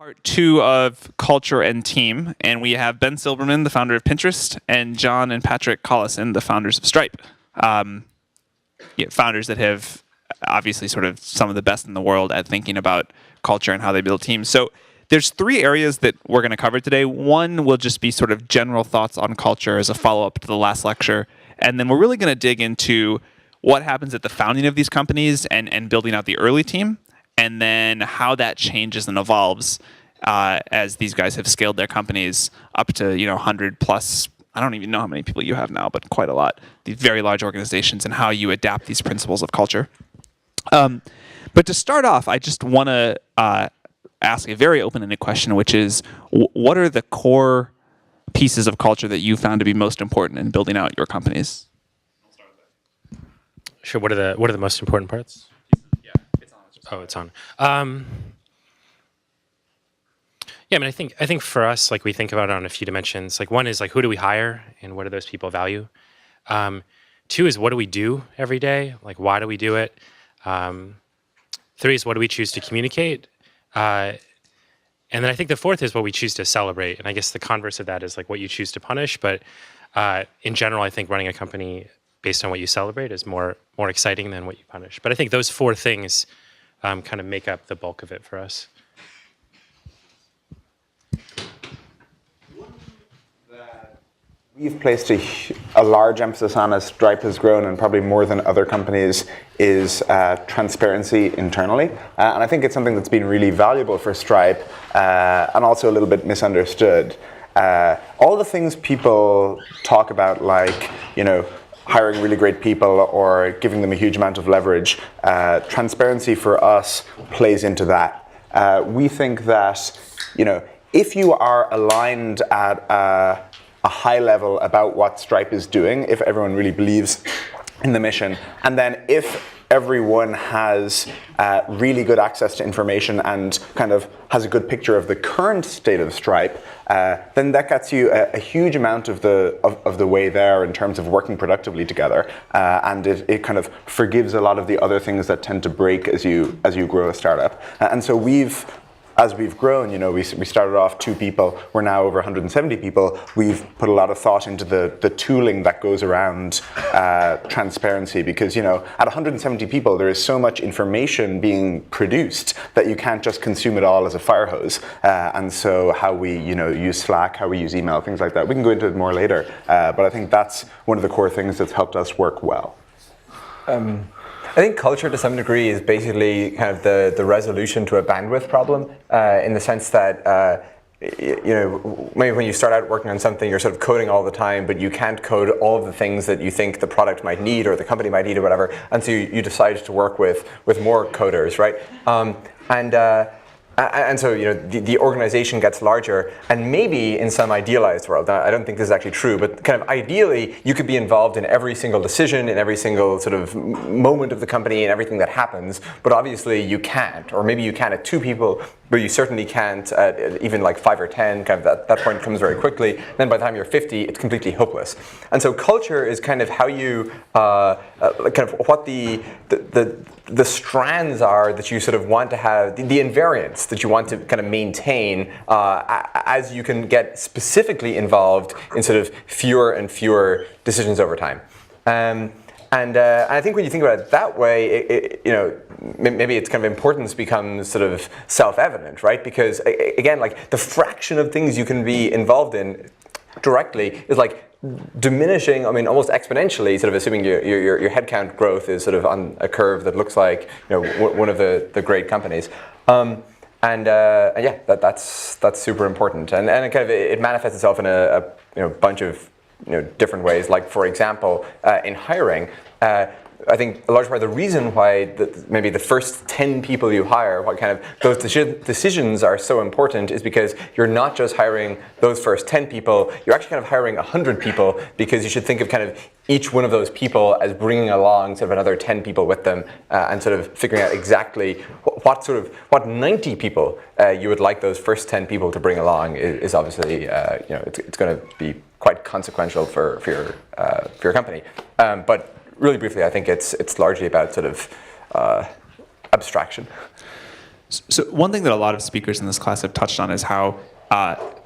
Part two of Culture and Team, and we have Ben Silbermann, the founder of Pinterest, and John and Patrick Collison, the founders of Stripe. Founders that have obviously sort of some of the best in the world at thinking about culture and how they build teams. So there's three areas that we're going to cover today. One will just be sort of general thoughts on culture as a follow-up to the last lecture, and then we're really going to dig into what happens at the founding of these companies and building out the early team, and then how that changes and evolves as these guys have scaled their companies up to 100 plus. I don't even know how many people you have now, but quite a lot. These very large organizations and how you adapt these principles of culture. But to start off, I just want to ask a very open-ended question, which is, what are the core pieces of culture that you found to be most important in building out your companies? Sure. What are the most important parts? Yeah, it's on. Oh, it's on. Yeah, I mean, I think for us, like, we think about it on a few dimensions. Like, one is like, who do we hire, and what do those people value? Two is, what do we do every day? Like, why do we do it? Three is, what do we choose to communicate? And then I think the fourth is what we choose to celebrate. And I guess the converse of that is like what you choose to punish. But in general, I think running a company based on what you celebrate is more exciting than what you punish. But I think those four things kind of make up the bulk of it for us. We've placed a large emphasis on as Stripe has grown, and probably more than other companies, is transparency internally. And I think it's something that's been really valuable for Stripe and also a little bit misunderstood. All the things people talk about, like, hiring really great people or giving them a huge amount of leverage, transparency for us plays into that. We think that, if you are aligned at a high level about what Stripe is doing, if everyone really believes in the mission, and then if everyone has really good access to information and kind of has a good picture of the current state of Stripe, then that gets you a huge amount of the way there in terms of working productively together, and it kind of forgives a lot of the other things that tend to break as you grow a startup. And so as we've grown, we started off 2 people. We're now over 170 people. We've put a lot of thought into the tooling that goes around transparency, because at 170 people, there is so much information being produced that you can't just consume it all as a fire hose. And so how we use Slack, how we use email, things like that. We can go into it more later. But I think that's one of the core things that's helped us work well. I think culture, to some degree, is basically kind of the resolution to a bandwidth problem, in the sense that maybe when you start out working on something, you're sort of coding all the time, but you can't code all of the things that you think the product might need or the company might need or whatever, and so you decide to work with more coders, right? And so the organization gets larger, and maybe in some idealized world, I don't think this is actually true, but kind of ideally you could be involved in every single decision, in every single sort of moment of the company and everything that happens, but obviously you can't, or maybe you can at 2 people, but you certainly can't at even like 5 or 10. Kind of that point comes very quickly. Then by the time you're 50, it's completely hopeless. And so culture is kind of how you kind of what the strands are that you sort of want to have, the invariants that you want to kind of maintain as you can get specifically involved in sort of fewer and fewer decisions over time. And I think when you think about it that way, maybe its kind of importance becomes sort of self-evident, right? Because again, like, the fraction of things you can be involved in directly is like diminishing, almost exponentially, sort of assuming your headcount growth is sort of on a curve that looks like one of the great companies. And yeah, that's super important, and it kind of it manifests itself in a bunch of different ways. Like, for example, in hiring, I think a large part of the reason why maybe the first 10 people you hire, what kind of those decisions are so important, is because you're not just hiring those first 10 people, you're actually kind of hiring 100 people, because you should think of kind of each one of those people as bringing along sort of another 10 people with them, and sort of figuring out exactly what 90 people you would like those first 10 people to bring along is obviously it's going to be quite consequential for your company. But really briefly, I think it's largely about sort of abstraction. So one thing that a lot of speakers in this class have touched on is how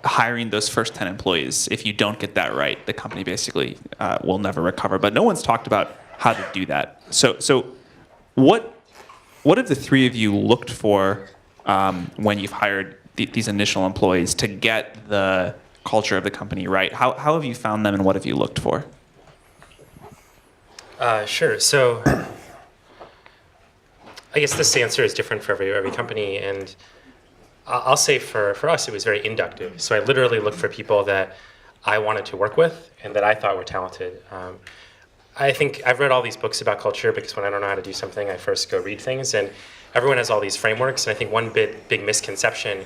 hiring those first 10 employees, if you don't get that right, the company basically will never recover. But no one's talked about how to do that. So what have the three of you looked for when you've hired these initial employees to get the culture of the company right? How have you found them, and what have you looked for? Sure. So I guess this answer is different for every company, and I'll say for us it was very inductive. So I literally looked for people that I wanted to work with and that I thought were talented. I think I've read all these books about culture because when I don't know how to do something, I first go read things, and everyone has all these frameworks. And I think one big misconception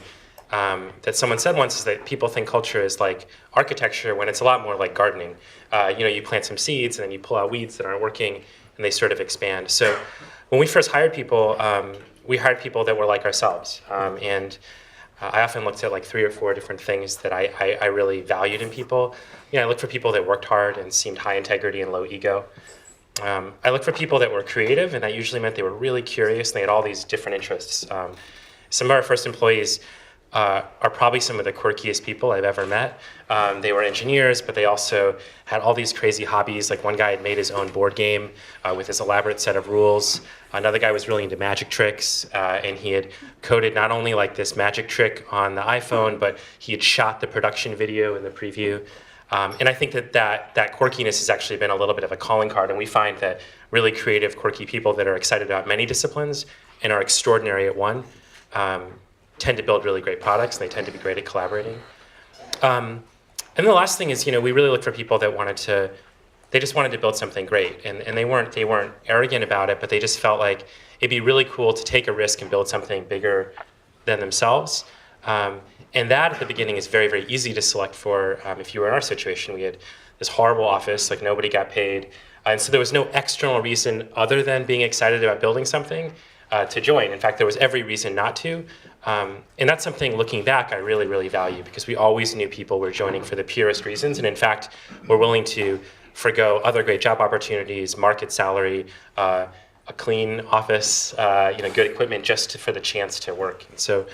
that someone said once is that people think culture is like architecture when it's a lot more like gardening. You plant some seeds and then you pull out weeds that aren't working and they sort of expand. So when we first hired people, we hired people that were like ourselves. And I often looked at like 3 or 4 different things that I really valued in people. I looked for people that worked hard and seemed high integrity and low ego. I looked for people that were creative, and that usually meant they were really curious and they had all these different interests. Some of our first employees are probably some of the quirkiest people I've ever met. They were engineers, but they also had all these crazy hobbies. Like one guy had made his own board game with his elaborate set of rules. Another guy was really into magic tricks, and he had coded not only like this magic trick on the iPhone, but he had shot the production video in the preview. And I think that quirkiness has actually been a little bit of a calling card, and we find that really creative, quirky people that are excited about many disciplines and are extraordinary at one tend to build really great products, and they tend to be great at collaborating. And the last thing is, we really look for people that they just wanted to build something great, and they weren't arrogant about it, but they just felt like it'd be really cool to take a risk and build something bigger than themselves. And that at the beginning is very, very easy to select for. If you were in our situation, we had this horrible office, like nobody got paid, and so there was no external reason other than being excited about building something to join. In fact, there was every reason not to. And that's something, looking back, I really, really value, because we always knew people were joining for the purest reasons, and in fact, were willing to forgo other great job opportunities, market salary, a clean office, good equipment, just for the chance to work. And so,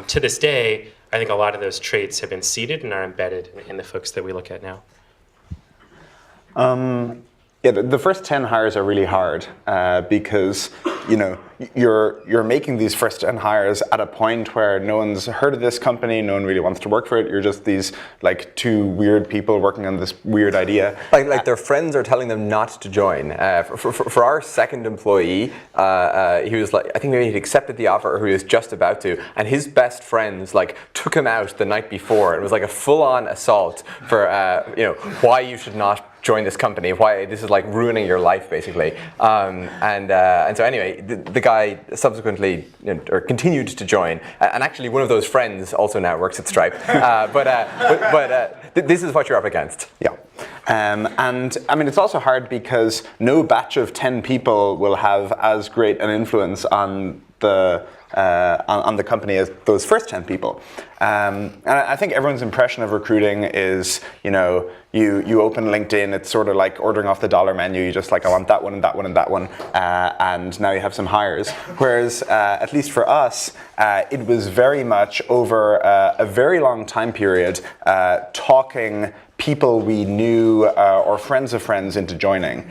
to this day, I think a lot of those traits have been seeded and are embedded in the folks that we look at now. The first 10 hires are really hard because you're making these first 10 hires at a point where no one's heard of this company, no one really wants to work for it. You're just these like 2 weird people working on this weird idea. Like their friends are telling them not to join. For our second employee, he was like, I think maybe he'd accepted the offer, or he was just about to, and his best friends like took him out the night before. It was like a full-on assault for why you should not join this company, why this is like ruining your life, basically. And so anyway, the guy subsequently or continued to join, and actually one of those friends also now works at Stripe. But this is what you're up against. Yeah. And I mean, it's also hard because no batch of 10 people will have as great an influence on the company as those first 10 people. And I think everyone's impression of recruiting is, you open LinkedIn, it's sort of like ordering off the dollar menu. You just like, I want that one and that one and that one. And now you have some hires. Whereas, at least for us, it was very much over a very long time period, talking people we knew or friends of friends into joining.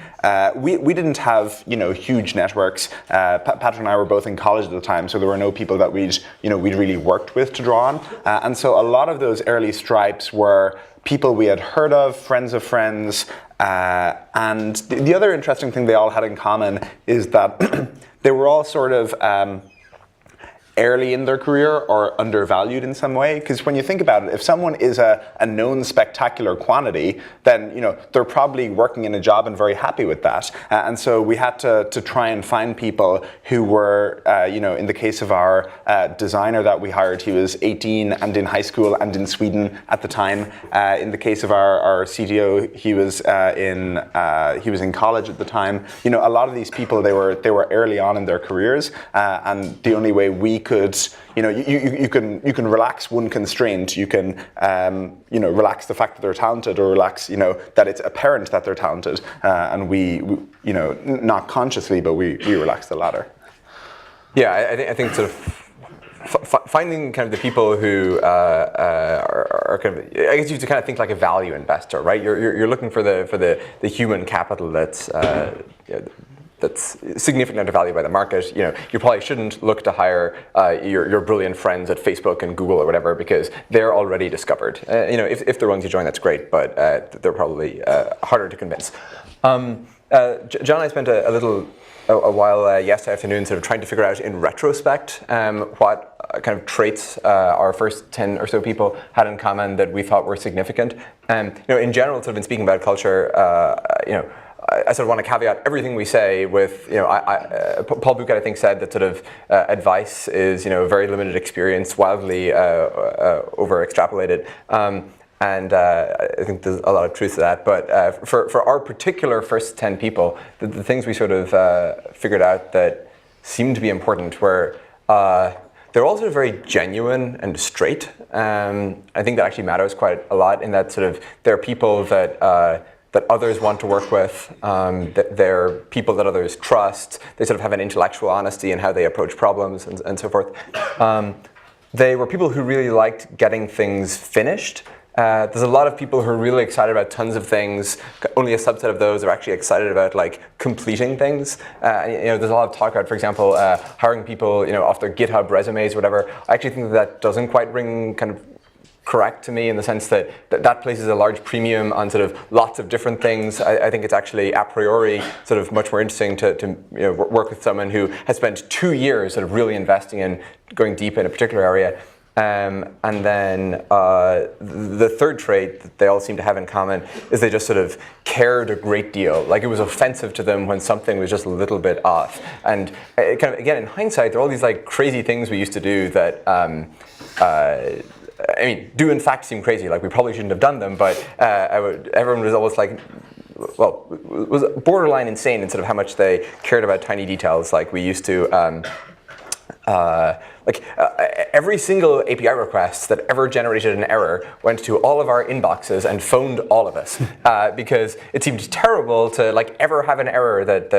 We didn't have huge networks. Patrick and I were both in college at the time, so there were no people that we'd really worked with to draw on. And so a lot of those early Stripes were people we had heard of, friends of friends. And the other interesting thing they all had in common is that they were all sort of early in their career or undervalued in some way. Because when you think about it, if someone is a known spectacular quantity, then they're probably working in a job and very happy with that. And so we had to try and find people who were, in the case of our designer that we hired, he was 18 and in high school and in Sweden at the time. In the case of our CTO, he was in college at the time. A lot of these people, they were early on in their careers, and the only way we could, you can relax one constraint. You can, relax the fact that they're talented, or relax, that it's apparent that they're talented. And we, not consciously, but we relax the latter. Yeah, I think sort of finding kind of the people who are kind of, I guess you have to kind of think like a value investor, right? You're looking for the human capital that's significantly undervalued by the market. You probably shouldn't look to hire your brilliant friends at Facebook and Google or whatever, because they're already discovered. If they're ones you join, that's great, but they're probably harder to convince. John and I spent a while yesterday afternoon sort of trying to figure out in retrospect what kind of traits our first 10 or so people had in common that we thought were significant. In general, sort of in speaking about culture, I sort of want to caveat everything we say with, Paul Buchheit, I think, said that sort of advice is, very limited experience, wildly over-extrapolated. And I think there's a lot of truth to that. But for our particular first 10 people, the things we sort of figured out that seemed to be important were they're all sort of very genuine and straight. I think that actually matters quite a lot in that sort of they're people that others want to work with, that they're people that others trust. They sort of have an intellectual honesty in how they approach problems and so forth. They were people who really liked getting things finished. There's a lot of people who are really excited about tons of things. Only a subset of those are actually excited about completing things. There's a lot of talk about, for example, hiring people off their GitHub resumes or whatever. I actually think that doesn't quite ring kind of correct to me in the sense that places a large premium on sort of lots of different things. I think it's actually a priori sort of much more interesting to work with someone who has spent 2 years sort of really investing in going deep in a particular area. And then the third trait that they all seem to have in common is they just sort of cared a great deal. Like it was offensive to them when something was just a little bit off. And kind of, again, in hindsight, there are all these crazy things we used to do that do in fact seem crazy. Like we probably shouldn't have done them, but everyone was always was borderline insane in sort of how much they cared about tiny details. Like we used to, every single API request that ever generated an error went to all of our inboxes and phoned all of us because it seemed terrible to ever have an error that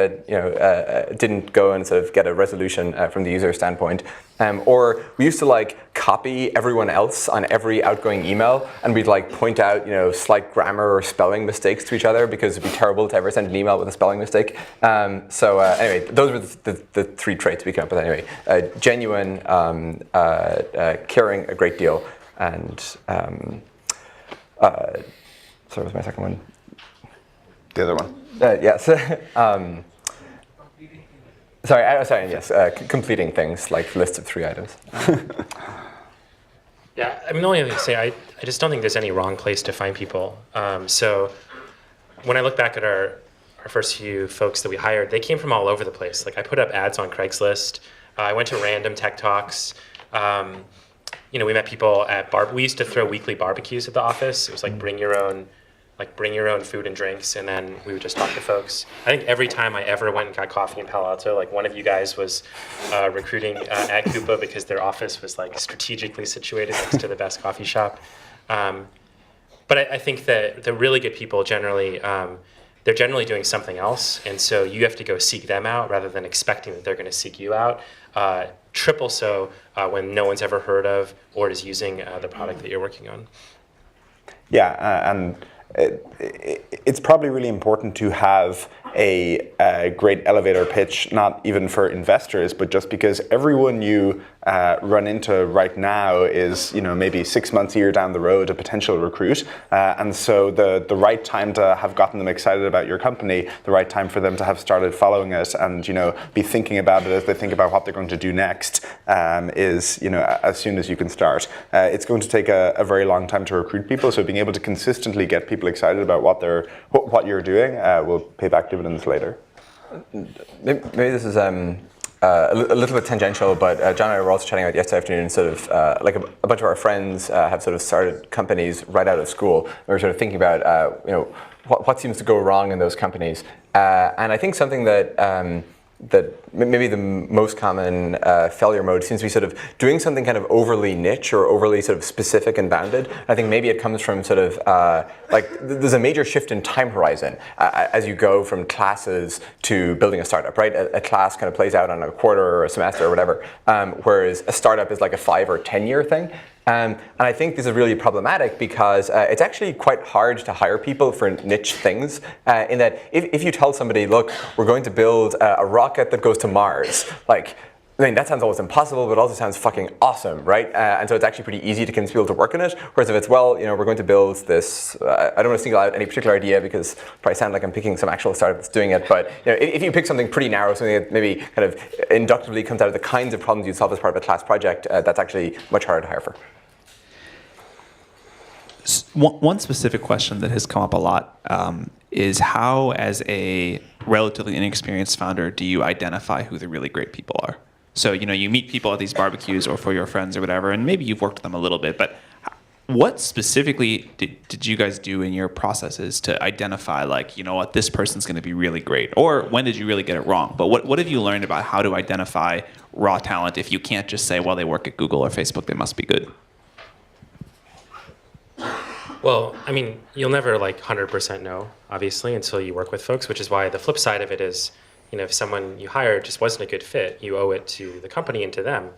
didn't go and sort of get a resolution from the user standpoint. Or we used to copy everyone else on every outgoing email, and we'd point out slight grammar or spelling mistakes to each other because it'd be terrible to ever send an email with a spelling mistake. Anyway, those were the three traits we came up with. Anyway, genuine, caring a great deal, and sorry, what was my second one? The other one. Yes. Yes, completing things like lists of 3 items. Yeah, the only thing to say, I just don't think there's any wrong place to find people. So when I look back at our first few folks that we hired, they came from all over the place. I put up ads on Craigslist. I went to random tech talks. We met people at we used to throw weekly barbecues at the office. It was bring your own food and drinks, and then we would just talk to folks. I think every time I ever went and got coffee in Palo Alto, one of you guys was recruiting at Coupa because their office was strategically situated next to the best coffee shop. But I think that the really good people generally, they're generally doing something else, and so you have to go seek them out rather than expecting that they're going to seek you out. Triple so when no one's ever heard of or is using the product that you're working on. Yeah, and it's probably really important to have a great elevator pitch, not even for investors, but just because everyone you run into right now is, maybe 6 months, a year down the road, a potential recruit. And so the right time to have gotten them excited about your company, the right time for them to have started following it and, be thinking about it as they think about what they're going to do next is, as soon as you can start. It's going to take a very long time to recruit people, so being able to consistently get people excited about what you're doing will pay back dividends later. Maybe this is a little bit tangential, but John and I were also chatting about yesterday afternoon. Sort of a bunch of our friends have sort of started companies right out of school. We were sort of thinking about what seems to go wrong in those companies, and I think something that maybe the most common failure mode seems to be sort of doing something kind of overly niche or overly sort of specific and bounded. I think maybe it comes from sort of there's a major shift in time horizon as you go from classes to building a startup, right? A class kind of plays out on a quarter or a semester or whatever, whereas a startup is like a 5 or 10 year thing. And I think this is really problematic because it's actually quite hard to hire people for niche things in that if you tell somebody, look, we're going to build a rocket that goes to Mars, like, I mean, that sounds almost impossible, but also sounds fucking awesome, right? And so it's actually pretty easy to convince people to work on it. Whereas if it's, well, we're going to build this, I don't want to single out any particular idea because it probably sound like I'm picking some actual startup that's doing it. But if you pick something pretty narrow, something that maybe kind of inductively comes out of the kinds of problems you solve as part of a class project, that's actually much harder to hire for. One specific question that has come up a lot is how, as a relatively inexperienced founder, do you identify who the really great people are? So, you meet people at these barbecues or for your friends or whatever, and maybe you've worked with them a little bit, but what specifically did you guys do in your processes to identify, like, what, this person's going to be really great? Or when did you really get it wrong? But what have you learned about how to identify raw talent if you can't just say, well, they work at Google or Facebook, they must be good? Well, I mean, you'll never 100% know, obviously, until you work with folks, which is why the flip side of it is, if someone you hire just wasn't a good fit, you owe it to the company and to them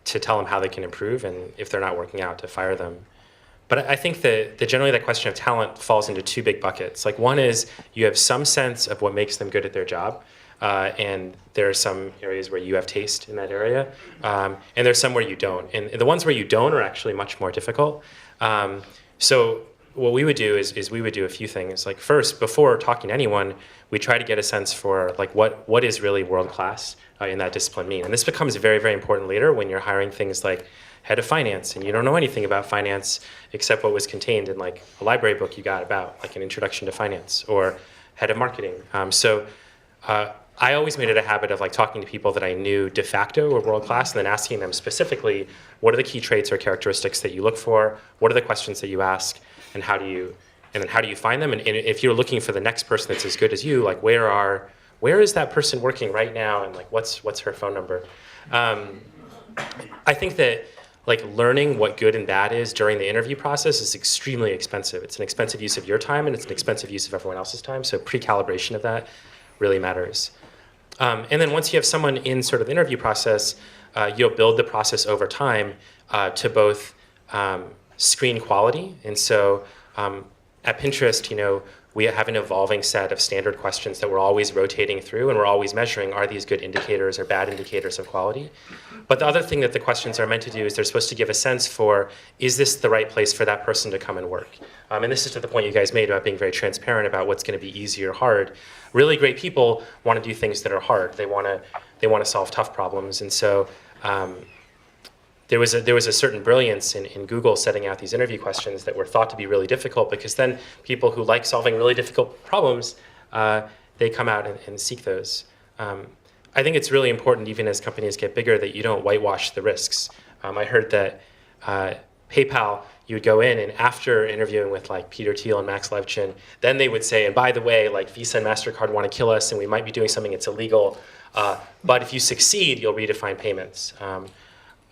to tell them how they can improve, and if they're not working out, to fire them. But I think that generally that question of talent falls into two big buckets. Like, one is you have some sense of what makes them good at their job, and there are some areas where you have taste in that area, and there's some where you don't. And the ones where you don't are actually much more difficult. So what we would do is we would do a few things. Like, first, before talking to anyone, we try to get a sense for what is really world class in that discipline mean. And this becomes very, very important later when you're hiring things like head of finance, and you don't know anything about finance except what was contained in a library book you got about, like, an introduction to finance, or head of marketing. I always made it a habit of talking to people that I knew de facto were world class, and then asking them specifically, what are the key traits or characteristics that you look for? What are the questions that you ask? And how do you find them? And if you're looking for the next person that's as good as you, where is that person working right now? And what's her phone number? I think that learning what good and bad is during the interview process is extremely expensive. It's an expensive use of your time, and it's an expensive use of everyone else's time. So pre-calibration of that really matters. And then once you have someone in sort of the interview process, you'll build the process over time to both screen quality. And so at Pinterest, we have an evolving set of standard questions that we're always rotating through, and we're always measuring, are these good indicators or bad indicators of quality? But the other thing that the questions are meant to do is they're supposed to give a sense for, is this the right place for that person to come and work? And this is to the point you guys made about being very transparent about what's going to be easy or hard. Really great people want to do things that are hard. They want to solve tough problems. And so there was a certain brilliance in Google setting out these interview questions that were thought to be really difficult, because then people who like solving really difficult problems, they come out and seek those. I think it's really important, even as companies get bigger, that you don't whitewash the risks. I heard that PayPal, you would go in, and after interviewing with Peter Thiel and Max Levchin, then they would say, and by the way, Visa and MasterCard want to kill us, and we might be doing something that's illegal, but if you succeed, you'll redefine payments.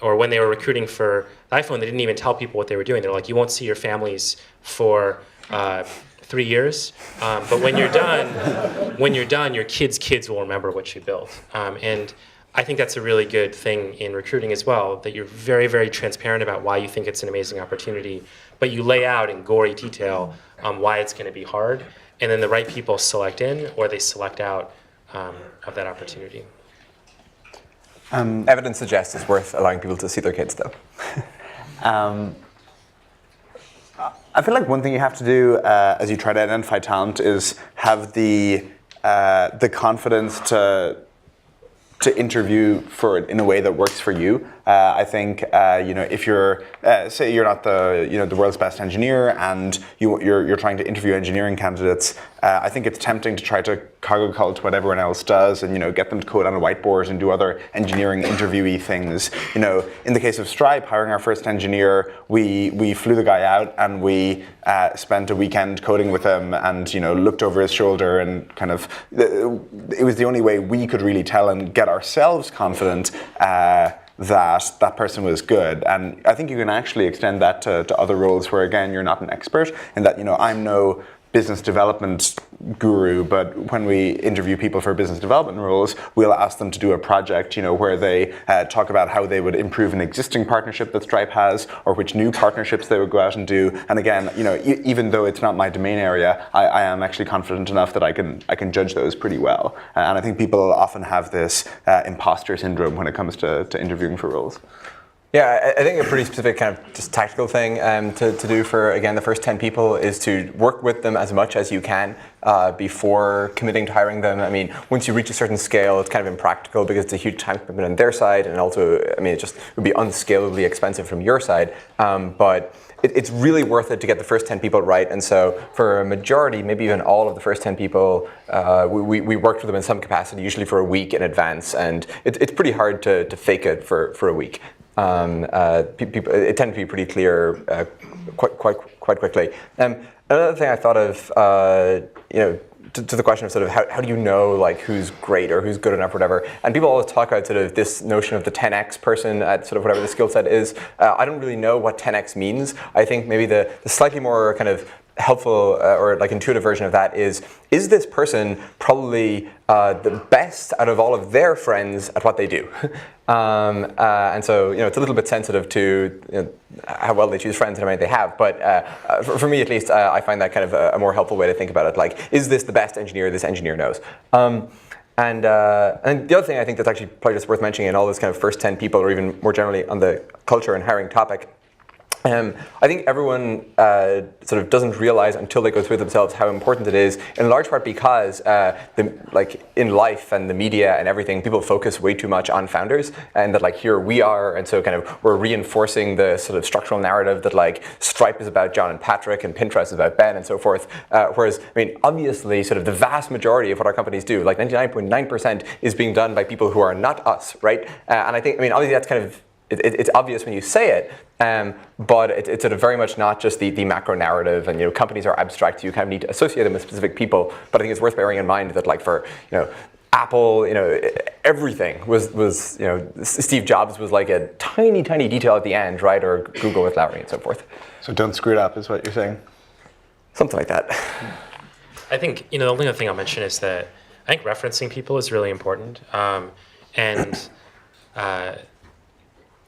Or when they were recruiting for the iPhone, they didn't even tell people what they were doing. They're like, you won't see your families for 3 years, but when you're done, your kids will remember what you built. And I think that's a really good thing in recruiting as well, that you're very, very transparent about why you think it's an amazing opportunity, but you lay out in gory detail why it's going to be hard, and then the right people select in, or they select out of that opportunity. Evidence suggests it's worth allowing people to see their kids, though. I feel like one thing you have to do as you try to identify talent is have the confidence to interview for it in a way that works for you. I think if you're say you're not the world's best engineer and you're trying to interview engineering candidates, I think it's tempting to try to cargo cult what everyone else does and get them to code on a whiteboard and do other engineering interviewee things. In the case of Stripe, hiring our first engineer, we flew the guy out and we spent a weekend coding with him and looked over his shoulder and kind of it was the only way we could really tell and get ourselves confident that person was good. And I think you can actually extend that to other roles where, again, you're not an expert and that, I'm no business development guru, but when we interview people for business development roles, we'll ask them to do a project, where they talk about how they would improve an existing partnership that Stripe has, or which new partnerships they would go out and do. And again, even though it's not my domain area, I am actually confident enough that I can judge those pretty well. And I think people often have this imposter syndrome when it comes to interviewing for roles. Yeah, I think a pretty specific kind of just tactical thing to do for, again, the first 10 people is to work with them as much as you can before committing to hiring them. I mean, once you reach a certain scale, it's kind of impractical because it's a huge time commitment on their side, and also, it just would be unscalably expensive from your side. But it's really worth it to get the first 10 people right. And so for a majority, maybe even all of the first 10 people, we worked with them in some capacity, usually for a week in advance. And it's pretty hard to fake it for a week. People, it tended to be pretty clear quite quickly. Another thing I thought of, to the question of sort of how do you know like who's great or who's good enough or whatever, and people always talk about sort of this notion of the 10x person at sort of whatever the skill set is. I don't really know what 10x means. I think maybe the slightly more kind of helpful or like intuitive version of that is this person probably the best out of all of their friends at what they do? And so it's a little bit sensitive to how well they choose friends and how many they have. But for me at least, I find that kind of a more helpful way to think about it. Like, is this the best engineer this engineer knows? And the other thing I think that's actually probably just worth mentioning in all those kind of first 10 people, or even more generally on the culture and hiring topic, I think everyone sort of doesn't realize until they go through it themselves how important it is, in large part because like in life and the media and everything, people focus way too much on founders, and that like here we are, and so kind of we're reinforcing the sort of structural narrative that like Stripe is about John and Patrick and Pinterest is about Ben and so forth. Whereas, obviously sort of the vast majority of what our companies do, like 99.9%, is being done by people who are not us, right? And I think, obviously that's kind of, it's obvious when you say it, but it's sort of very much not just the macro narrative, and companies are abstract, so you kind of need to associate them with specific people. But I think it's worth bearing in mind that like for Apple, everything was Steve Jobs was like a tiny detail at the end, right? Or Google with Larry and so forth. So don't screw it up, is what you're saying. Something like that. I think the only other thing I'll mention is that I think referencing people is really important, and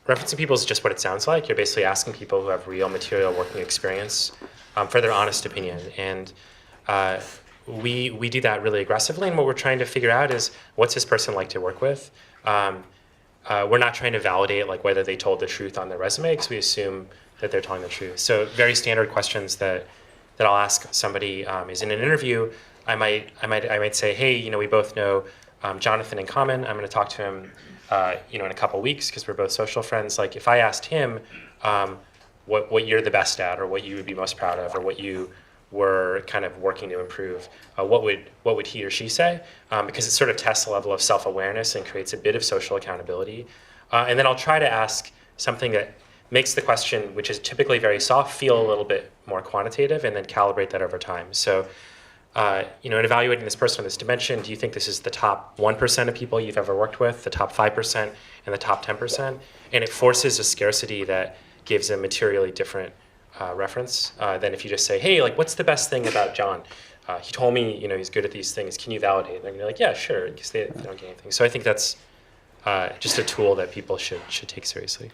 referencing people is just what it sounds like. You're basically asking people who have real material working experience for their honest opinion. And we do that really aggressively. And what we're trying to figure out is, what's this person like to work with? We're not trying to validate like whether they told the truth on their resume, because we assume that they're telling the truth. So very standard questions that I'll ask somebody is, in an interview, I might say, hey, we both know Jonathan in common. I'm going to talk to him in a couple weeks because we're both social friends. Like, if I asked him what you're the best at, or what you would be most proud of, or what you were kind of working to improve, what would he or she say? Because it sort of tests a level of self-awareness and creates a bit of social accountability. And then I'll try to ask something that makes the question, which is typically very soft, feel a little bit more quantitative, and then calibrate that over time. So in evaluating this person on this dimension, do you think this is the top 1% of people you've ever worked with, the top 5%, and the top 10%? And it forces a scarcity that gives a materially different reference than if you just say, hey, like, what's the best thing about John? He told me, he's good at these things. Can you validate? And you're like, yeah, sure, because they don't get anything. So I think that's just a tool that people should take seriously.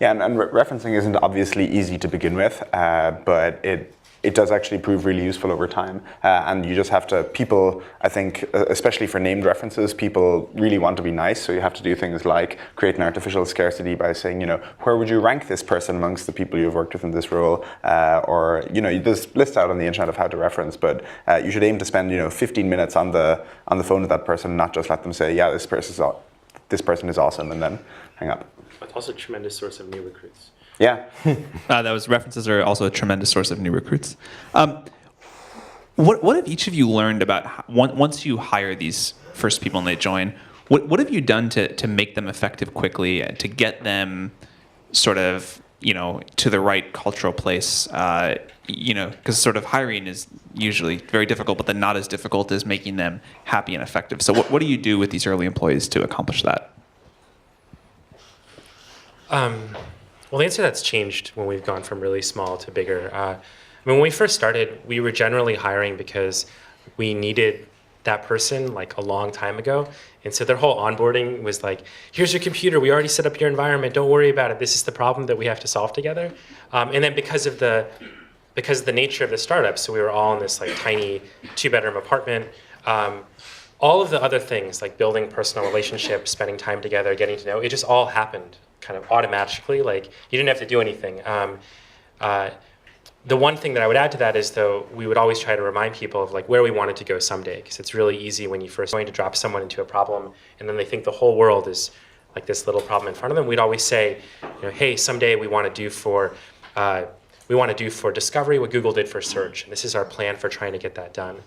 Yeah, and referencing isn't obviously easy to begin with, but it does actually prove really useful over time. And you just have to, people, I think, especially for named references, people really want to be nice. So you have to do things like create an artificial scarcity by saying, where would you rank this person amongst the people you've worked with in this role? Or, there's lists out on the internet of how to reference, but you should aim to spend, 15 minutes on the phone with that person, not just let them say, yeah, this person is awesome, and then hang up. It's also a tremendous source of new recruits. Yeah. That was references are also a tremendous source of new recruits. What have each of you learned about once you hire these first people and they join? What have you done to make them effective quickly, to get them sort of to the right cultural place? Because sort of hiring is usually very difficult, but then not as difficult as making them happy and effective. So what do you do with these early employees to accomplish that? Well, the answer to that's changed when we've gone from really small to bigger. When we first started, we were generally hiring because we needed that person like a long time ago. And so their whole onboarding was like, here's your computer. We already set up your environment. Don't worry about it. This is the problem that we have to solve together. And then because of the nature of the startup, so we were all in this like tiny 2-bedroom apartment. All of the other things like building personal relationships, spending time together, getting to know, it just all happened kind of automatically. Like you didn't have to do anything. The one thing that I would add to that is, though, we would always try to remind people of like where we wanted to go someday, because it's really easy when you first going to drop someone into a problem, and then they think the whole world is like this little problem in front of them. We'd always say, hey, someday we want to do for discovery what Google did for search, and this is our plan for trying to get that done.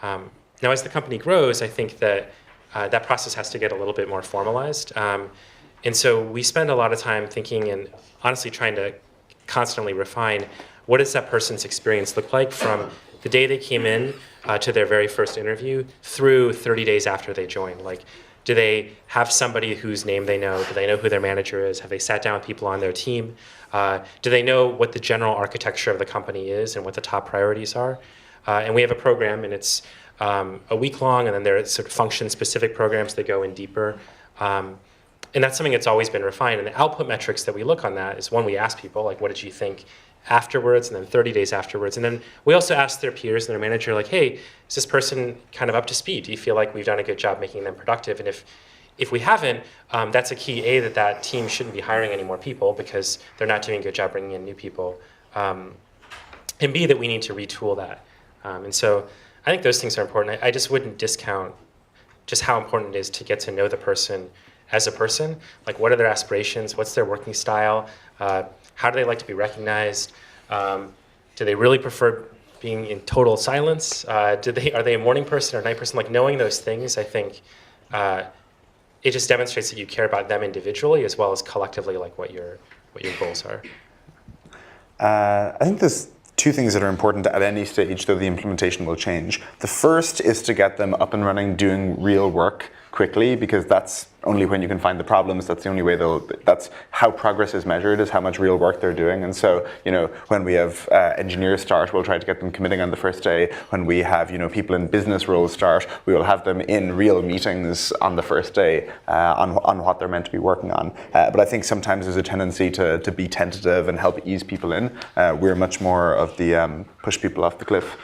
Now, as the company grows, I think that that process has to get a little bit more formalized, and so we spend a lot of time thinking and honestly trying to constantly refine. What does that person's experience look like from the day they came in to their very first interview through 30 days after they join? Like, do they have somebody whose name they know? Do they know who their manager is? Have they sat down with people on their team? Do they know what the general architecture of the company is and what the top priorities are? And we have a program, and it's a week long, and then there are sort of function-specific programs that go in deeper. And that's something that's always been refined. And the output metrics that we look on that is, one, we ask people, like, what did you think afterwards, and then 30 days afterwards. And then we also ask their peers and their manager, like, hey, is this person kind of up to speed? Do you feel like we've done a good job making them productive? And if we haven't, that's a key, A, that team shouldn't be hiring any more people because they're not doing a good job bringing in new people. And B, that we need to retool that. And so I think those things are important. I just wouldn't discount just how important it is to get to know the person as a person. Like, what are their aspirations? What's their working style? How do they like to be recognized? Do they really prefer being in total silence? Are they a morning person or a night person? Like, knowing those things, I think it just demonstrates that you care about them individually as well as collectively, like what your goals are. I think there's two things that are important at any stage, though the implementation will change. The first is to get them up and running, doing real work quickly, because that's only when you can find the problems. That's the only way that's how progress is measured, is how much real work they're doing. And so, when we have engineers start, we'll try to get them committing on the first day. When we have, people in business roles start, we will have them in real meetings on the first day on what they're meant to be working on. But I think sometimes there's a tendency to be tentative and help ease people in. We're much more of the push people off the cliff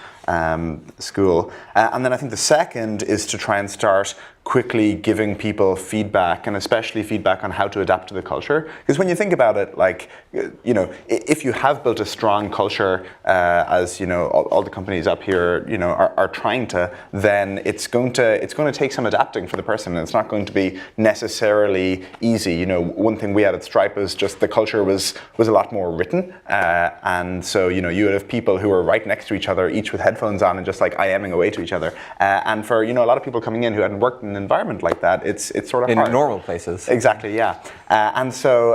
school. And then I think the second is to try and start quickly giving people feedback, and especially feedback on how to adapt to the culture. Because when you think about it, like, if you have built a strong culture, as all the companies up here, are trying to, then it's going to take some adapting for the person, and it's not going to be necessarily easy. One thing we had at Stripe was just the culture was a lot more written, and so you would have people who were right next to each other, each with headphones on, and just like IMing away to each other. And for a lot of people coming in who hadn't worked in an environment like that, it's sort of in hard. normal places. Exactly, yeah. And so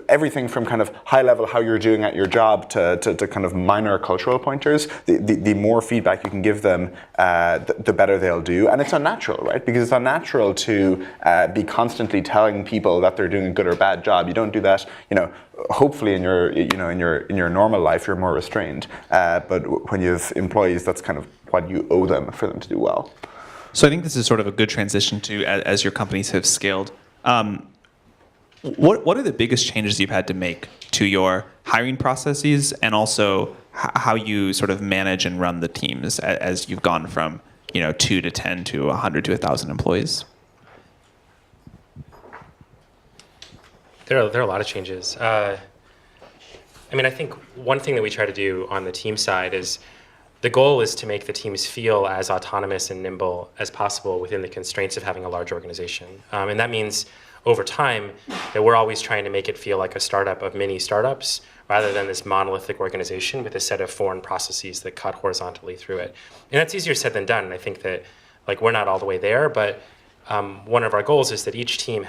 everything from kind of high level how you're doing at your job to kind of minor cultural pointers, the more feedback you can give them, the better they'll do. And it's unnatural, right? Because it's unnatural to be constantly telling people that they're doing a good or bad job. You don't do that, hopefully in your normal life you're more restrained. But when you have employees, that's kind of what you owe them for them to do well. So I think this is sort of a good transition to, as your companies have scaled. What are the biggest changes you've had to make to your hiring processes, and also how you sort of manage and run the teams as you've gone from 2 to 10 to 100 to 1,000 employees? There are a lot of changes. I think one thing that we try to do on the team side is the goal is to make the teams feel as autonomous and nimble as possible within the constraints of having a large organization. And that means over time that we're always trying to make it feel like a startup of mini startups rather than this monolithic organization with a set of foreign processes that cut horizontally through it. And that's easier said than done. And I think that like we're not all the way there, but one of our goals is that each team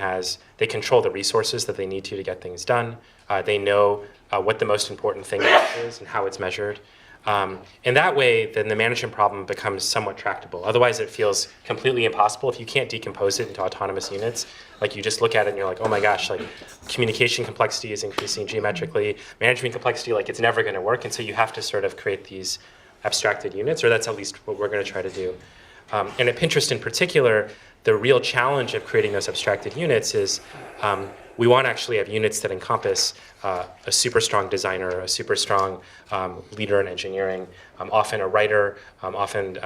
they control the resources that they need to get things done. They know what the most important thing is and how it's measured. And that way, then the management problem becomes somewhat tractable. Otherwise, it feels completely impossible. If you can't decompose it into autonomous units, like you just look at it and you're like, oh my gosh, like communication complexity is increasing geometrically, management complexity, like it's never going to work. And so you have to sort of create these abstracted units, or that's at least what we're going to try to do. And at Pinterest in particular, the real challenge of creating those abstracted units is we want to actually have units that encompass a super strong designer, a super strong leader in engineering, often a writer, often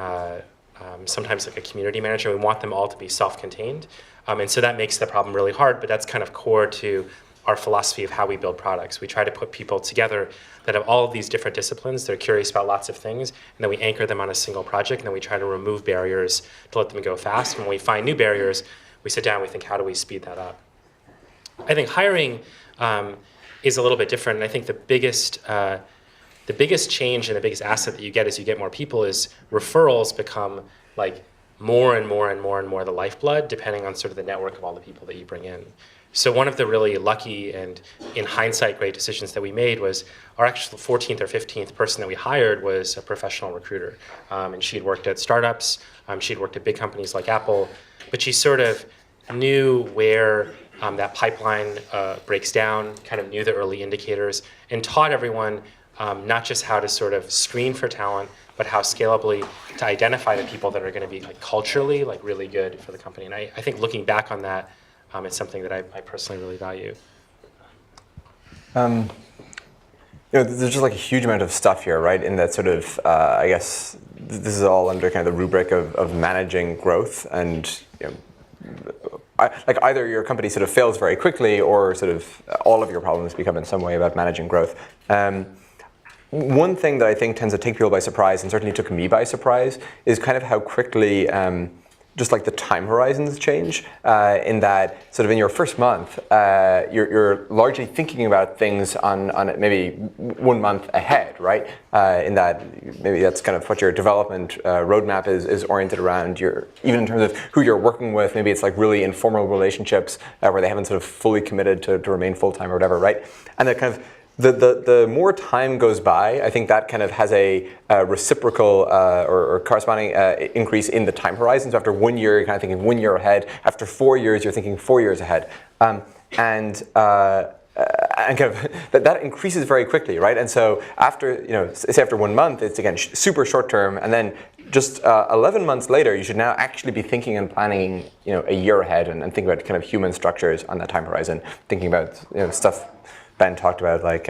sometimes like a community manager. We want them all to be self-contained. And so that makes the problem really hard, but that's kind of core to our philosophy of how we build products. We try to put people together that have all of these different disciplines. They're curious about lots of things, and then we anchor them on a single project, and then we try to remove barriers to let them go fast. And when we find new barriers, we sit down and we think, how do we speed that up? I think hiring is a little bit different, and I think the biggest change and the biggest asset that you get as you get more people is referrals become like more and more and more and more the lifeblood, depending on sort of the network of all the people that you bring in. So one of the really lucky and, in hindsight, great decisions that we made was our actual 14th or 15th person that we hired was a professional recruiter. And she'd worked at startups, she'd worked at big companies like Apple, but she sort of knew where that pipeline breaks down, kind of knew the early indicators, and taught everyone not just how to sort of screen for talent, but how scalably to identify the people that are going to be like culturally like really good for the company. And I think looking back on that, it's something that I personally really value. There's just like a huge amount of stuff here, right? In that sort of, I guess, this is all under kind of the rubric of managing growth, and like either your company sort of fails very quickly, or sort of all of your problems become in some way about managing growth. One thing that I think tends to take people by surprise, and certainly took me by surprise, is kind of how quickly just like the time horizons change, in that sort of in your first month, you're largely thinking about things on maybe 1 month ahead, right? In that maybe that's kind of what your development roadmap is oriented around. Even in terms of who you're working with, maybe it's like really informal relationships where they haven't sort of fully committed to remain full-time or whatever, right? And that kind of the more time goes by, I think that kind of has a reciprocal or corresponding increase in the time horizon. So after 1 year, you're kind of thinking 1 year ahead. After 4 years, you're thinking 4 years ahead. And kind of that increases very quickly, right? And so after, say after 1 month, it's again super short term, and then just 11 months later, you should now actually be thinking and planning, a year ahead, and thinking about kind of human structures on that time horizon, thinking about stuff Ben talked about, like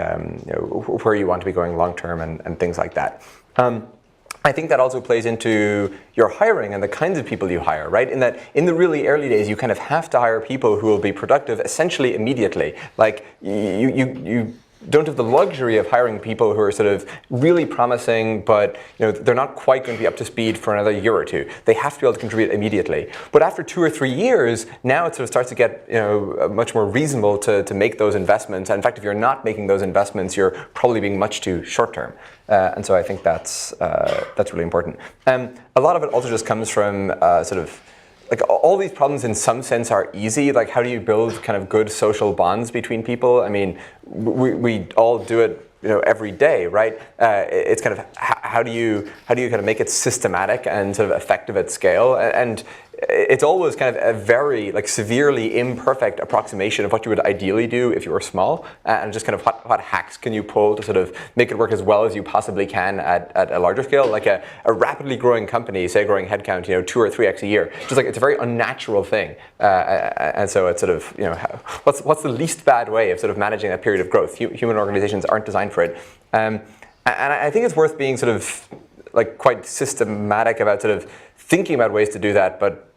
where you want to be going long term and things like that. I think that also plays into your hiring and the kinds of people you hire, right? In that, in the really early days, you kind of have to hire people who will be productive essentially immediately. Like you don't have the luxury of hiring people who are sort of really promising, but they're not quite going to be up to speed for another year or two. They have to be able to contribute immediately. But after 2 or 3 years, now it sort of starts to get much more reasonable to make those investments. And in fact, if you're not making those investments, you're probably being much too short term. And so I think that's really important. A lot of it also just comes from sort of like all these problems in some sense are easy. Like how do you build kind of good social bonds between people? I mean, we all do it every day, right? It's kind of how do you kind of make it systematic and sort of effective at scale? And it's always kind of a very like severely imperfect approximation of what you would ideally do if you were small, and just kind of what hacks can you pull to sort of make it work as well as you possibly can at a larger scale. Like a rapidly growing company, say growing headcount 2 or 3x a year, just like it's a very unnatural thing, and so it's sort of what's the least bad way of sort of managing that period of growth? Human organizations aren't designed for it, and I think it's worth being sort of like quite systematic about sort of thinking about ways to do that, but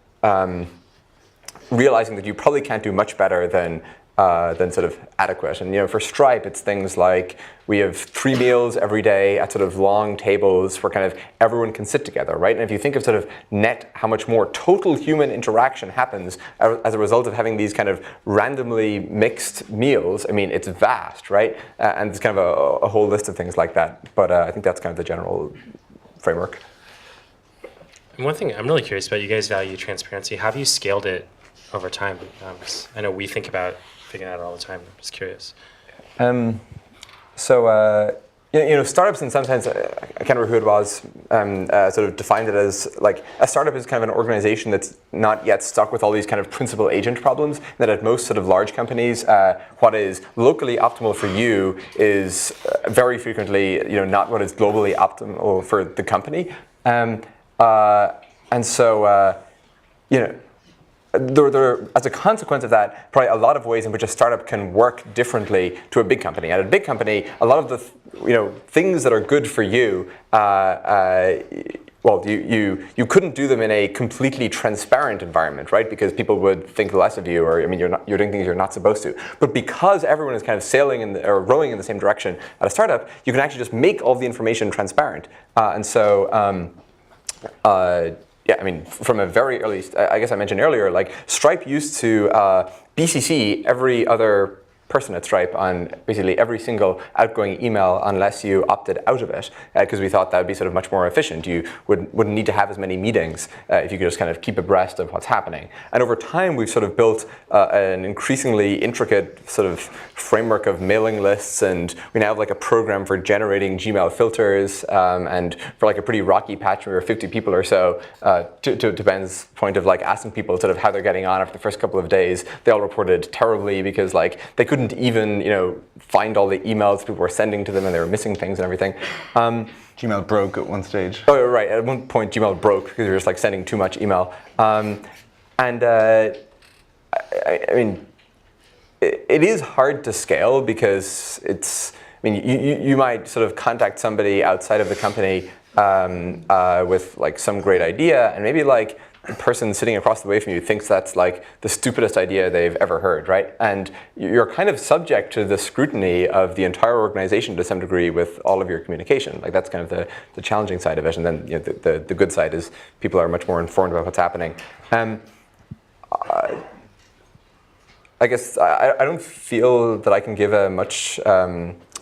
realizing that you probably can't do much better than than sort of adequate. And for Stripe, it's things like we have 3 meals every day at sort of long tables where kind of everyone can sit together, right? And if you think of sort of net how much more total human interaction happens as a result of having these kind of randomly mixed meals, I mean, it's vast, right? And there's kind of a whole list of things like that. But I think that's kind of the general framework. And one thing I'm really curious about, you guys value transparency. How have you scaled it over time? 'Cause I know we think about figuring that out all the time. I'm just curious. Startups in some sense, I can't remember who it was, sort of defined it as like a startup is kind of an organization that's not yet stuck with all these kind of principal agent problems. That at most sort of large companies, what is locally optimal for you is very frequently, not what is globally optimal for the company. There, as a consequence of that, probably a lot of ways in which a startup can work differently to a big company. At a big company, a lot of the things that are good for you, you couldn't do them in a completely transparent environment, right? Because people would think less of you, or you're doing things you're not supposed to. But because everyone is kind of sailing or rowing in the same direction at a startup, you can actually just make all the information transparent. Yeah, I mean, from a very early, I guess I mentioned earlier, like Stripe used to BCC every other person at Stripe on basically every single outgoing email unless you opted out of it, because we thought that would be sort of much more efficient. You wouldn't need to have as many meetings if you could just kind of keep abreast of what's happening. And over time, we've sort of built an increasingly intricate sort of framework of mailing lists, and we now have like a program for generating Gmail filters, and for like a pretty rocky patch, we were 50 people or so, to Ben's point of like asking people sort of how they're getting on after the first couple of days. They all reported terribly because like they couldn't even find all the emails people were sending to them, and they were missing things and everything. Gmail broke at one stage. Oh, right. At one point, Gmail broke because they were just like sending too much email. I mean, it is hard to scale because you might sort of contact somebody outside of the company with like some great idea, and maybe like the person sitting across the way from you thinks that's like the stupidest idea they've ever heard, right? And you're kind of subject to the scrutiny of the entire organization to some degree with all of your communication. Like that's kind of the challenging side of it. And then the good side is people are much more informed about what's happening. I guess I don't feel that I can give a much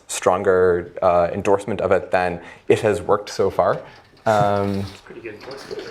stronger endorsement of it than it has worked so far. Pretty good endorsement.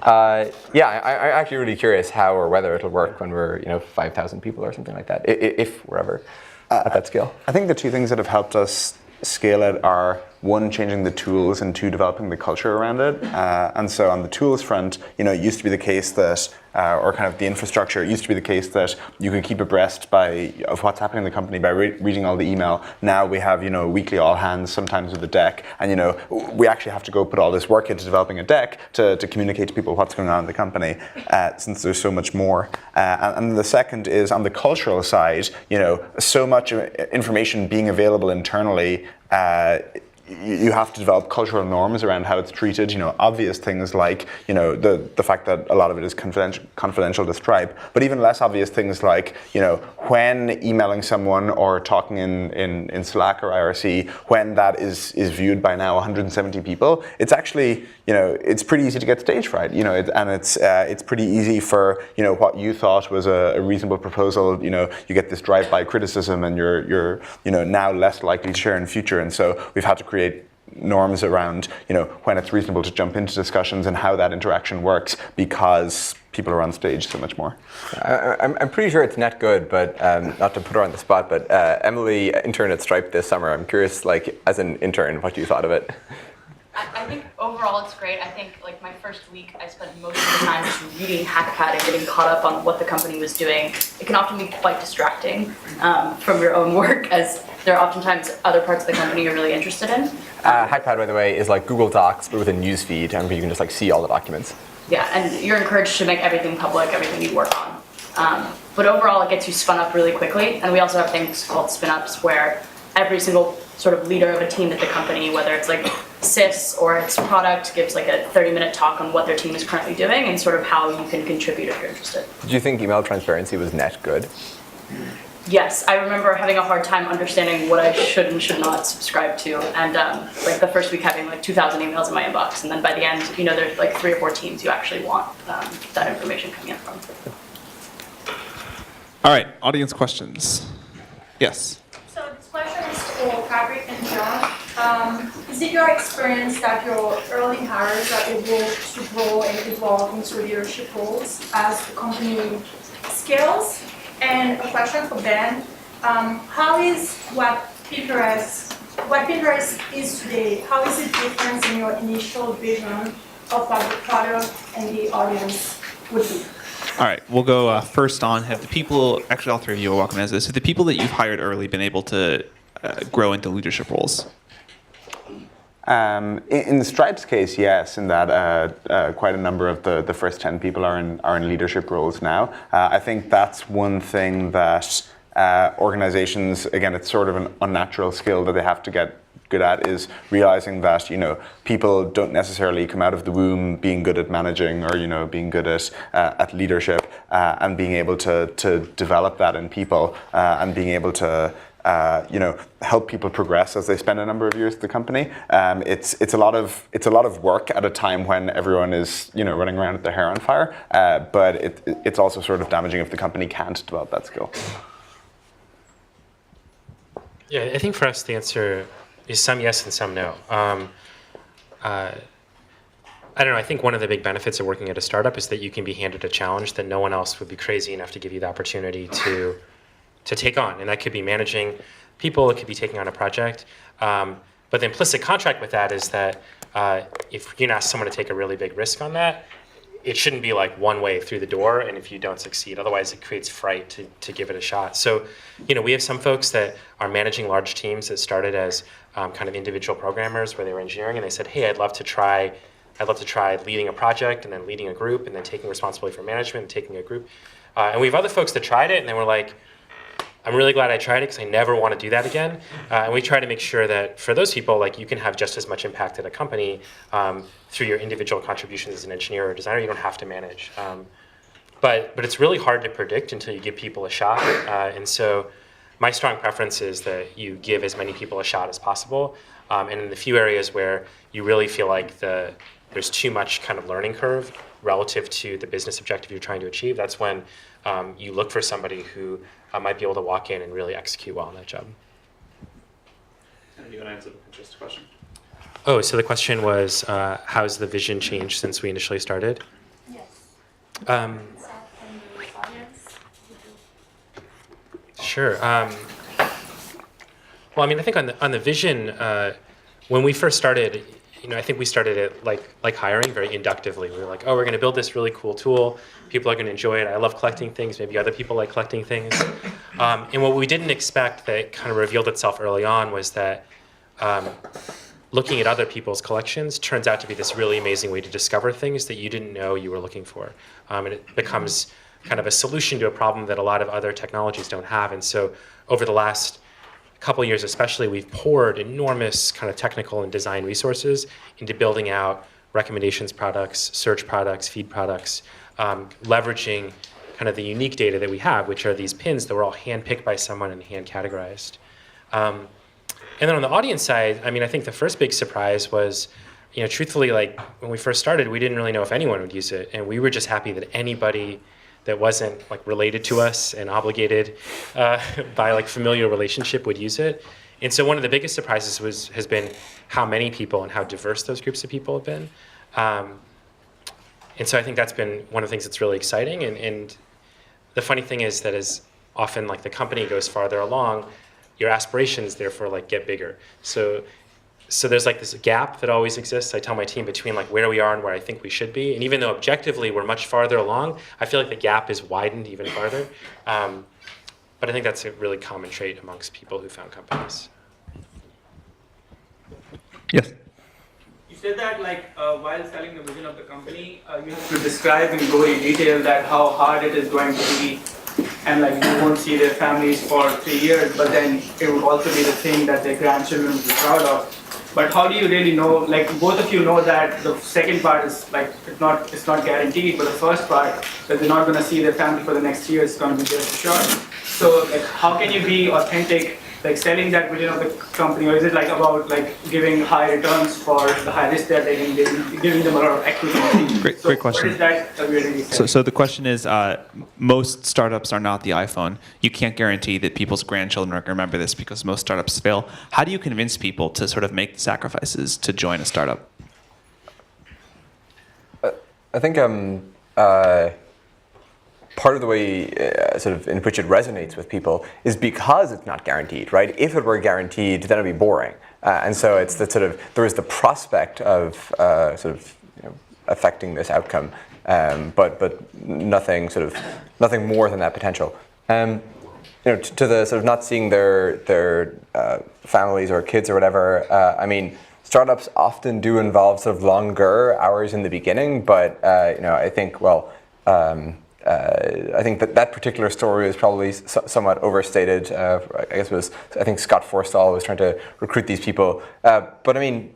I'm actually really curious how or whether it'll work when we're 5,000 people or something like that, if we're ever at that scale. I think the two things that have helped us scale it are, one, changing the tools, and two, developing the culture around it. And so on the tools front, it used to be the case that, or kind of the infrastructure, it used to be the case that you could keep abreast of what's happening in the company by reading all the email. Now we have, weekly all hands, sometimes with a deck, and we actually have to go put all this work into developing a deck to communicate to people what's going on in the company, since there's so much more. And the second is on the cultural side, so much information being available internally, you have to develop cultural norms around how it's treated. Obvious things like the fact that a lot of it is confidential to Stripe, but even less obvious things like when emailing someone or talking in Slack or IRC, when that is viewed by now 170 people, it's actually it's pretty easy to get stage fright. And it's pretty easy for what you thought was a reasonable proposal. You get this drive-by criticism, and you're now less likely to share in future. And so we've had to create norms around when it's reasonable to jump into discussions and how that interaction works, because people are on stage so much more. I'm pretty sure it's net good, but not to put her on the spot, but Emily interned at Stripe this summer. I'm curious, like as an intern, what you thought of it. I think overall it's great. I think like my first week I spent most of the time just reading Hackpad and getting caught up on what the company was doing. It can often be quite distracting from your own work, as there are oftentimes other parts of the company you're really interested in. Hackpad, by the way, is like Google Docs, but with a newsfeed, and you can just like see all the documents. Yeah, and you're encouraged to make everything public, everything you work on. But overall, it gets you spun up really quickly. And we also have things called spin-ups, where every single sort of leader of a team at the company, whether it's like sys or its product, gives like a 30-minute talk on what their team is currently doing and sort of how you can contribute if you're interested. Did you think email transparency was net good? yes, I remember having a hard time understanding what I should and should not subscribe to, and like the first week having like 2,000 emails in my inbox, and then by the end, you know, there's like 3 or 4 teams you actually want that information coming in from. All right, audience questions. Yes. So this question is for Patrick and John. Is it your experience that your early hires are able to grow and evolve into leadership roles as the company scales? And a question for Ben. How is what Pinterest is today, how is it different in your initial vision of what the product and the audience would be? All right, we'll go first on. Have the people, actually all three of you are welcome as this, have the people that you've hired early been able to grow into leadership roles? In the Stripe's case, yes, in that quite a number of the first 10 people are in leadership roles now. I think that's one thing that organizations, again, it's sort of an unnatural skill that they have to get good at, is realizing that, you know, people don't necessarily come out of the womb being good at managing or, you know, being good at leadership, and being able to develop that in people, and being able to you know, help people progress as they spend a number of years at the company. It's a lot of work at a time when everyone is, you know, running around with their hair on fire. But it's also sort of damaging if the company can't develop that skill. Yeah, I think for us the answer is some yes and some no. I don't know. I think one of the big benefits of working at a startup is that you can be handed a challenge that no one else would be crazy enough to give you the opportunity to take on, and that could be managing people, it could be taking on a project. But the implicit contract with that is that if you can ask someone to take a really big risk on that, it shouldn't be like one way through the door, and if you don't succeed, otherwise it creates fright to give it a shot. So, you know, we have some folks that are managing large teams that started as kind of individual programmers where they were engineering, and they said, hey, I'd love to try leading a project and then leading a group and then taking responsibility for management and taking a group. And we have other folks that tried it and they were like, I'm really glad I tried it because I never want to do that again. And we try to make sure that for those people, like, you can have just as much impact at a company through your individual contributions as an engineer or designer. You don't have to manage. But it's really hard to predict until you give people a shot. And so my strong preference is that you give as many people a shot as possible. And in the few areas where you really feel like there's too much kind of learning curve relative to the business objective you're trying to achieve, that's when you look for somebody who might be able to walk in and really execute well on that job. Do you want to answer the Pinterest question? Oh, so the question was, how's the vision changed since we initially started? Yes. Sure. Well, I mean, I think on the vision, when we first started, you know, I think we started it like hiring, very inductively. We were like, oh, we're going to build this really cool tool. People are going to enjoy it. I love collecting things. Maybe other people like collecting things. And what we didn't expect that kind of revealed itself early on was that looking at other people's collections turns out to be this really amazing way to discover things that you didn't know you were looking for. And it becomes kind of a solution to a problem that a lot of other technologies don't have. And so over the last couple of years especially, we've poured enormous kind of technical and design resources into building out recommendations products, search products, feed products, leveraging kind of the unique data that we have, which are these pins that were all hand-picked by someone and hand-categorized. And then on the audience side, I mean, I think the first big surprise was, you know, truthfully, like when we first started, we didn't really know if anyone would use it. And we were just happy that anybody that wasn't like related to us and obligated by like familial relationship would use it. And so one of the biggest surprises has been how many people and how diverse those groups of people have been. And so I think that's been one of the things that's really exciting. And the funny thing is that as often like the company goes farther along, your aspirations therefore like get bigger. So there's like this gap that always exists, I tell my team, between like where we are and where I think we should be. And even though objectively we're much farther along, I feel like the gap is widened even farther. But I think that's a really common trait amongst people who found companies. Yes. You said that like while selling the vision of the company, you have to describe in gory detail that how hard it is going to be, and like you won't see their families for 3 years, but then it would also be the thing that their grandchildren will be proud of. But how do you really know? Like both of you know that the second part is like it's not guaranteed, but the first part that they're not going to see their family for the next year is going to be there for sure. So like how can you be authentic? Like selling that vision of the company, or is it like about like giving high returns for the high risk they're taking, giving them a lot of equity? Great question. What is that really So the question is, most startups are not the iPhone. You can't guarantee that people's grandchildren are going to remember this because most startups fail. How do you convince people to sort of make the sacrifices to join a startup? I think part of the way sort of in which it resonates with people is because it's not guaranteed, right? If it were guaranteed, then it'd be boring. And so it's the sort of, there is the prospect of sort of affecting this outcome, but nothing more than that potential. To the sort of not seeing their families or kids or whatever, I mean, startups often do involve sort of longer hours in the beginning, but I think, I think that particular story is probably somewhat overstated. I think Scott Forstall was trying to recruit these people. But I mean,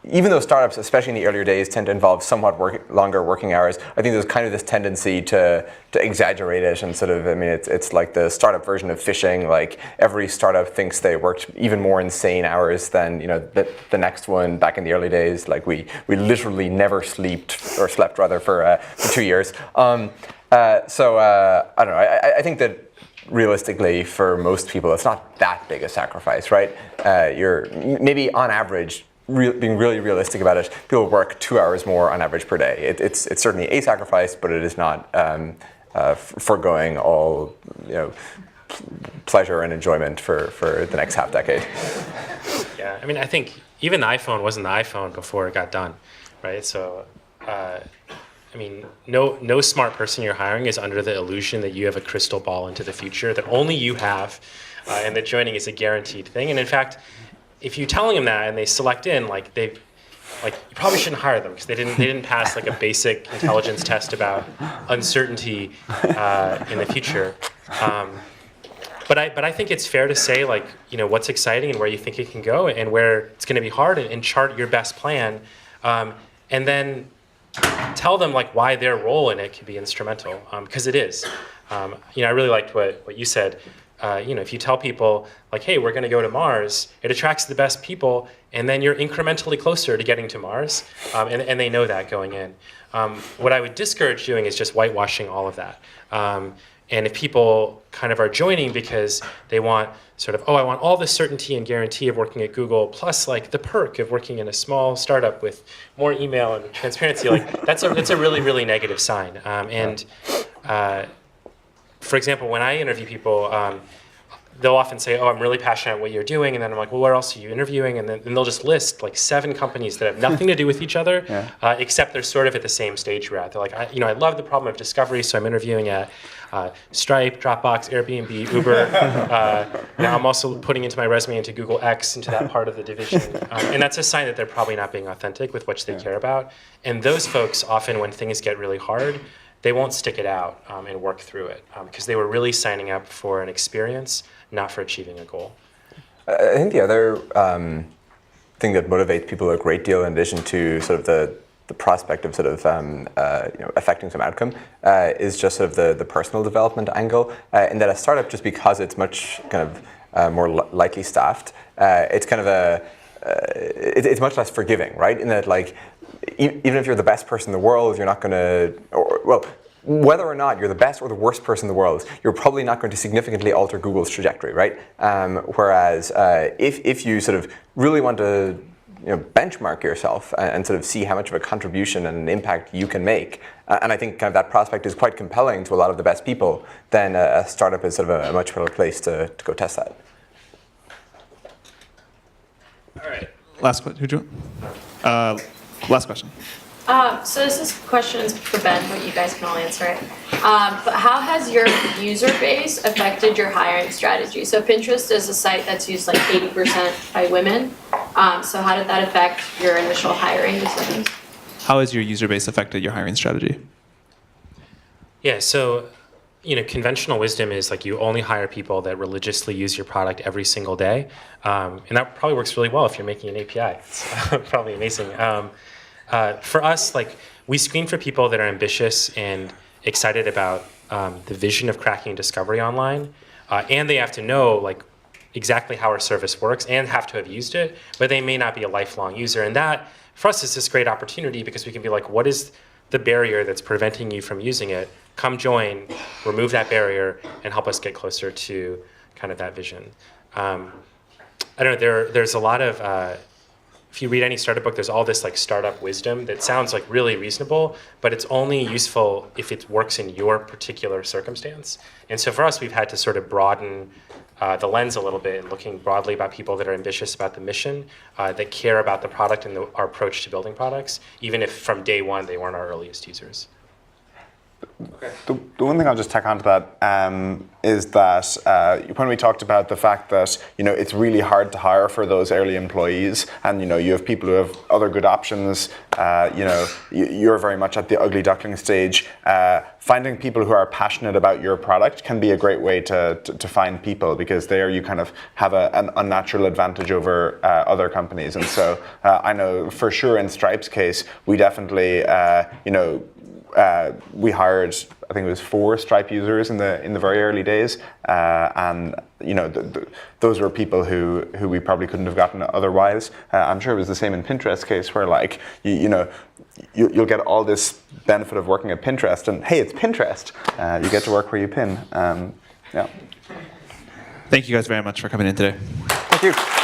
even though startups, especially in the earlier days, tend to involve somewhat longer working hours, I think there's kind of this tendency to exaggerate it and sort of, I mean, it's like the startup version of fishing. Like every startup thinks they worked even more insane hours than the next one back in the early days. Like we literally never slept for 2 years. So I don't know. I think that realistically for most people, it's not that big a sacrifice, right? You're maybe on average, being really realistic about it, people work 2 hours more on average per day. It's certainly a sacrifice, but it is not foregoing all pleasure and enjoyment for the next half decade. Yeah, I mean, I think even the iPhone wasn't the iPhone before it got done, right? So, I mean, no smart person you're hiring is under the illusion that you have a crystal ball into the future that only you have, and that joining is a guaranteed thing. And in fact, if you're telling them that and they select in, you probably shouldn't hire them because they didn't pass like a basic intelligence test about uncertainty in the future. But I think it's fair to say what's exciting and where you think it can go and where it's going to be hard and chart your best plan, and then tell them why their role in it can be instrumental, because it is. I really liked what you said. If you tell people hey, we're going to go to Mars, it attracts the best people, and then you're incrementally closer to getting to Mars, and they know that going in. What I would discourage doing is just whitewashing all of that. And if people kind of are joining because they want sort of, I want all the certainty and guarantee of working at Google, plus the perk of working in a small startup with more email and transparency, that's a really, really negative sign. For example, when I interview people, they'll often say, I'm really passionate about what you're doing. And then I'm like, well, where else are you interviewing? And then they'll just list 7 companies that have nothing to do with each other, except they're sort of at the same stage we're at. They're like, I love the problem of discovery, so I'm interviewing at Stripe, Dropbox, Airbnb, Uber. Now I'm also putting into my resume into Google X, into that part of the division. And that's a sign that they're probably not being authentic with what they care about. And those folks, often when things get really hard, they won't stick it out and work through it because they were really signing up for an experience, not for achieving a goal. I think the other thing that motivates people a great deal, in addition to sort of the prospect of sort of affecting some outcome, is just sort of the personal development angle. In that a startup, just because it's much kind of more lightly staffed, it's kind of it's much less forgiving, right? In that even if you're the best person in the world, you're not going to, whether or not you're the best or the worst person in the world, you're probably not going to significantly alter Google's trajectory, right? Whereas if you sort of really want to benchmark yourself and sort of see how much of a contribution and an impact you can make, and I think kind of that prospect is quite compelling to a lot of the best people, then a startup is sort of a much better place to go test that. All right. Last question. Last question. So this question is for Ben, but you guys can all answer it. But how has your user base affected your hiring strategy? So Pinterest is a site that's used 80% by women. So how did that affect your initial hiring decisions? How has your user base affected your hiring strategy? Yeah, so conventional wisdom is like you only hire people that religiously use your product every single day, and that probably works really well if you're making an API. It's probably amazing. For us, like we screen for people that are ambitious and excited about the vision of cracking discovery online, and they have to know like exactly how our service works and have to have used it, but they may not be a lifelong user. And that, for us, is this great opportunity because we can be like, what is the barrier that's preventing you from using it? Come join, remove that barrier, and help us get closer to kind of that vision. I don't know, there's a lot of, if you read any startup book, there's all this like startup wisdom that sounds like really reasonable, but it's only useful if it works in your particular circumstance. And so for us, we've had to sort of broaden the lens a little bit and looking broadly about people that are ambitious about the mission, that care about the product and our approach to building products, even if from day one they weren't our earliest users. The one thing I'll just tack onto that is that when we talked about the fact that it's really hard to hire for those early employees, and you have people who have other good options. You're very much at the ugly duckling stage. Finding people who are passionate about your product can be a great way to find people, because there you kind of have an unnatural advantage over other companies. And so I know for sure in Stripe's case, we definitely we hired, I think it was 4 Stripe users in the very early days, and those were people who we probably couldn't have gotten otherwise. I'm sure it was the same in Pinterest's case, where like you'll get all this benefit of working at Pinterest, and hey, it's Pinterest. You get to work where you pin. Yeah. Thank you guys very much for coming in today. Thank you.